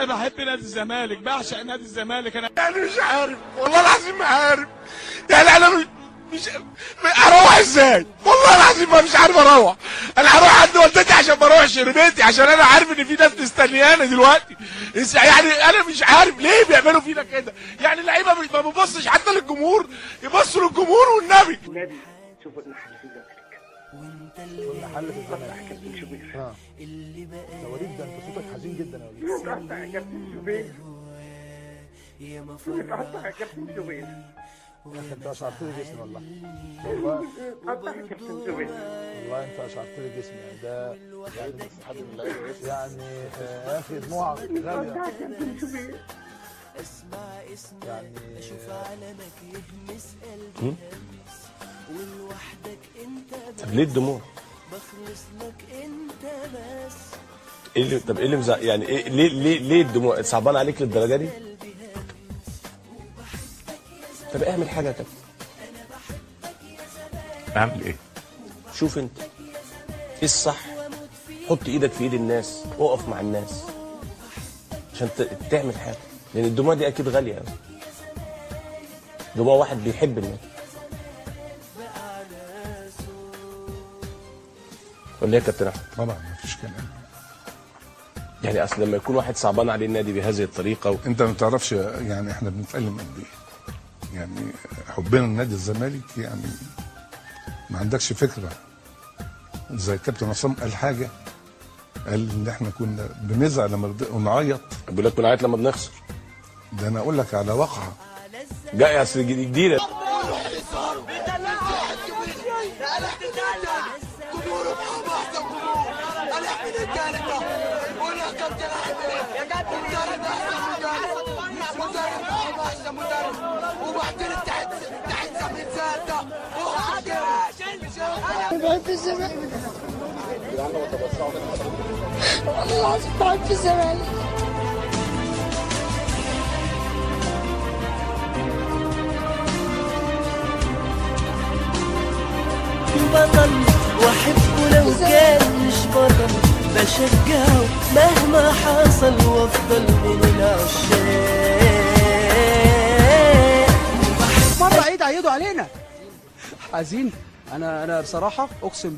انا بحب نادي الزمالك، بعشق نادي الزمالك. انا يعني مش عارف والله العظيم، ما عارف يعني. انا مش اروح ازاي والله العظيم، ما مش عارف اروح. انا هروح عند والدتي عشان ما اروحش لبيتي، عشان انا عارف ان في ناس مستنياني دلوقتي. يعني انا مش عارف ليه بيعملوا فينا كده. يعني اللعيبه ما بيبصش حتى للجمهور، يبصوا للجمهور والنبي. النبي شوف المحل في الزمالك، والمحل في الزمالك كابتن شوبير. ده وليد، ده انت صوتك حزين جدا يا وليد. قطع يا كابتن شوبير، قطع يا كابتن شوبير، انت اشعرت لي جسمي والله. والله قطع يا كابتن شوبير، والله انت اشعرت لي جسمي. يعني ده يعني حد من اللعيبه يعني يا اخي دموعك غاليه. قطع يا كابتن شوبير. يعني طب ليه الدموع؟ ايه اللي طب ايه اللي يعني ايه ليه الدموع؟ صعبان عليك للدرجه دي؟ طب اعمل حاجه يا كابتن. اعمل ايه؟ شوف انت ايه الصح، حط ايدك في ايد الناس، اقف مع الناس عشان تعمل حاجه، لان الدموع دي اكيد غاليه قوي. دموع واحد بيحب الناس. ولا ايه يا كابتن احمد؟ طبعا مفيش كلام. يعني اصل لما يكون واحد صعبان عليه النادي بهذه الطريقه انت ما تعرفش يعني احنا بنتكلم قد ايه. يعني حبنا لنادي الزمالك يعني ما عندكش فكره. زي الكابتن عصام قال حاجه، قال ان احنا كنا بنزعل لما ونعيط. بيقول لك بنعيط لما بنخسر. ده انا اقول لك على واقعه جاي اصل جديده. بحب الزمالك والله العظيم، بحب الزمالك. بطل واحبه لو كان مش بطل، بشجعه مهما حصل وافضل من العشاق. مرة عيد عيدوا علينا حزين. انا بصراحة اقسم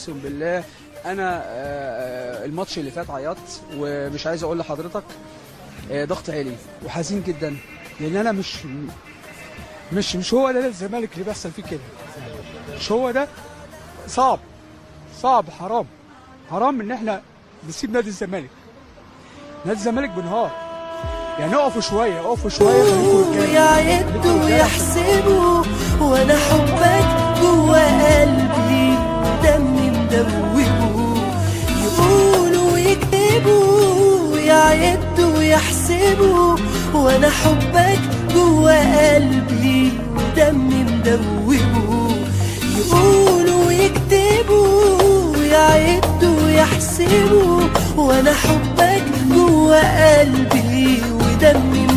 بالله انا الماتش اللي فات عيطت، ومش عايز اقول لحضرتك ضغط عالي وحزين جدا، لان انا مش هو ده الزمالك اللي بيحصل فيه كده. مش هو ده. صعب حرام ان احنا نسيب نادي الزمالك. نادي الزمالك بنهار. يعني اقفوا شويه ويعدوا ويحسبوا، وانا حبك جوا قلبي ودمي مدوبه. يقولوا ويكتبوا ويعدوا ويحسبوا، وانا حبك جوا قلبي ودمي مدوبه. يقولوا ويكتبوا ويعدوا ويحسبوا، وانا حبك جوا قلبي ودمي